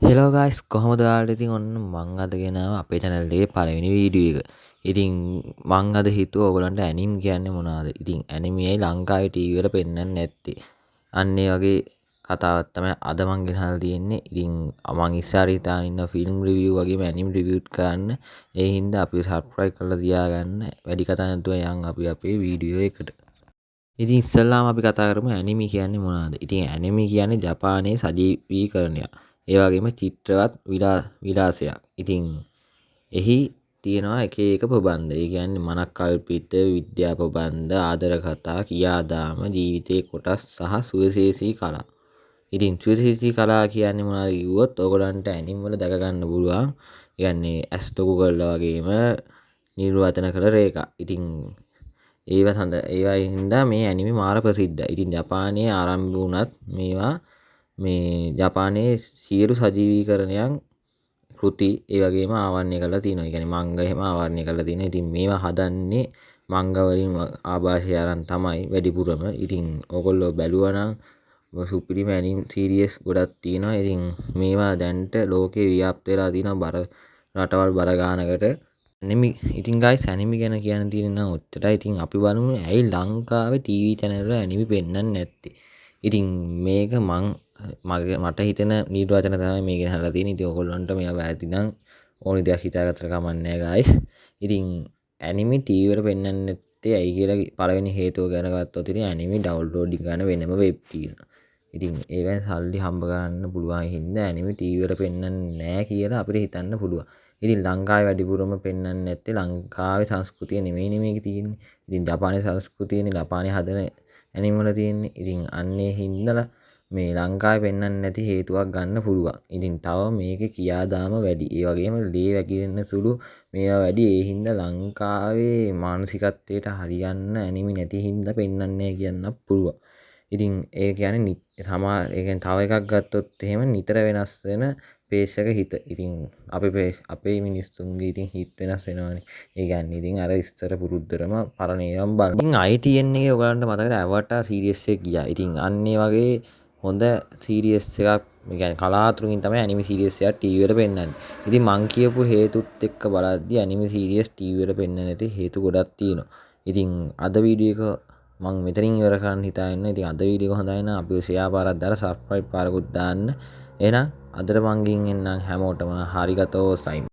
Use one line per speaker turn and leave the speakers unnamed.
Hello guys කොහොමද ඔයාලට ඉතින් ඔන්න මං අද ගෙනාව අපේ channel එකේ පළවෙනි වීඩියෝ එක. ඉතින් මං අද හිතුවා ඔයගලන්ට ඇනිම් කියන්නේ මොනවද? ඉතින් ඇනිමේයි ලංකාවේ ටීවී වල පෙන්වන්නේ නැත්තේ. අන්න ඒ වගේ කතාවක් තමයි අද මං ගෙනහලා තියෙන්නේ. ඉතින් මං ඉස්සරහ හිතාගෙන ඉන්න ෆිල්ම් රිවිව් වගේම ඇනිම් රිවිව්ත් කරන්න. ඒ හින්දා අපි සබ්ස්ක්‍රයිබ් කරලා තියාගන්න. වැඩි කතා නැතුව යන් අපි අපේ වීඩියෝ එකට. ඉතින් ඉස්සල්ලාම අපි කතා කරමු ඇනිමි කියන්නේ මොනවද? ඉතින් ඇනිමි කියන්නේ ජපානයේ සජීවීකරණයක්. ඒ වගේම චිත්‍රවත් විලාසයක්. ඉතින් එහි තියෙනවා එක එක ප්‍රබන්ධ. ඒ කියන්නේ මනක්කල්පිත විද්‍යා ප්‍රබන්ධ, ආදර කතා, කියාදාම, ජීවිතේ කොටස් සහ සුවිශේෂී කලා. ඉතින් සුවිශේෂී කලා කියන්නේ මොනවද කිව්වොත් ඔයගලන්ට ඇනිම් වල දැක ගන්න පුළුවන්. කියන්නේ ඇස් ලොකු කරලා වගේම නිර්වචන කළ රේඛා. ඉතින් ඒවා හින්දා මේ ඇනිමි මාර ප්‍රසිද්ධයි. ඉතින් ජපානයේ ආරම්භ වුණත් මේවා මේ ජපානයේ සියලු සජීවීකරණයන් කෘති ඒ වගේම ආවරණය කරලා තියෙනවා. ඒ කියන්නේ මංගා එහෙම ආවරණය කරලා තියෙනවා. ඉතින් මේවා හදන්නේ මංගා වලින් ආభాෂය අරන් තමයි වැඩිපුරම. ඉතින් ඕගොල්ලෝ බැලුවා නම් සුපිරිම ඇනිම් සීරීස් ගොඩක් තියෙනවා. ඉතින් මේවා දැන්ට ලෝකේ ව්‍යාප්ත වෙලා තියෙනවා රටවල් බර ගානකට. ඇනිමි ඉතින් ගයිස් ඇනිමි ගැන කියන්න තියෙන නම් ඔච්චරයි. ඉතින් අපි බලමු ඇයි ලංකාවේ ටීවී channel වල ඇනිමි පෙන්වන්නේ නැත්තේ. ඉතින් මේක මට හිතෙන නිර්වචන තමයි මේක ගෙනහලා තියෙන්නේ. ඉතින් ඔයගොල්ලන්ට මේවා වැරදි නම් ඕනි දෙයක් හිතාගත්තට කමක් නැහැ ගයිස්. ඉතින් ඇනිමි ටීවී වල පෙන්වන්නේ නැත්තේ ඇයි කියලා පළවෙනි හේතුව ගැන ගත්තොත් ඉතින් ඇනිමි ඩවුන්ලෝඩින් කරන වෙනම වෙබ් තියෙනවා. ඉතින් ඒවෙන් සල්ලි හම්බ කරන්න පුළුවන් හින්දා ඇනිමි ටීවී වල පෙන්වන්නේ නැහැ කියලා අපිට හිතන්න පුළුවන්. ඉතින් ලංකාවේ වැඩිපුරම පෙන්වන්නේ නැත්තේ ලංකාවේ සංස්කෘතිය නෙමෙයි මේක තියෙන්නේ. ඉතින් ජපානයේ සංස්කෘතියනේ ජපානයේ හදන ඇනිම වල තියෙන්නේ. ඉතින් අන්නේ හින්දා මේ ලංකාවේ පෙන්වන්නේ නැති හේතුවක් ගන්න පුළුවන්. ඉතින් තව මේකේ කියාදාම වැඩි. ඒ වගේම ලේ වැగిරෙන සුළු මේවා වැඩි. ඒ හින්දා ලංකාවේ මානසිකත්වයට හරියන්න ඇනිමි නැති හින්දා පෙන්වන්නේ නැහැ කියන්න පුළුවන්. ඉතින් ඒ කියන්නේ ඒ කියන්නේ තව එකක් ගත්තොත් එහෙම නිතර වෙනස් වෙන ප්‍රේක්ෂක හිත. ඉතින් අපේ මිනිස්සුන්ගේ ඉතින් හිත වෙනස් වෙනවානේ. ඒ කියන්නේ ඉතින් අර ඉස්සර පුරුද්දටම පරණ ඒවාම බලන. ඉතින් ITN එකේ ඔයගලන්ට මතකද ඇවටා සීරීස් එක ගියා. ඉතින් අන්න ඒ වගේ හොඳ සීරීස් එකක් ඒ කියන්නේ කලාතුරකින් තමයි ඇනිමි සීරීස් එකක් ටීවී වල පෙන්වන්නේ. ඉතින් මං කියපු හේතුත් එක්ක බලද්දී ඇනිමි සීරීස් ටීවී වල පෙන්වන්නේ නැති හේතු ගොඩක් තියෙනවා. ඉතින් අද වීඩියෝ එක මං මෙතනින් ඉවර කරන්න හිතාගෙන ඉතින් අද වීඩියෝ එක හොඳයි නම් අපි ෂෙයා පාරක් දාලා සබ්ස්ක්‍රයිබ් පාරකුත් දාන්න. එහෙනම් අදට මං ගින් එන්නම් හැමෝටම හරිගතෝ සයින්